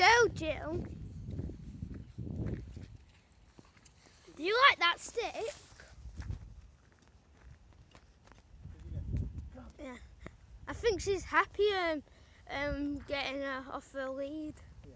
go, Jill. Do you like that stick? Yeah. I think she's happy getting her off the lead. Yeah.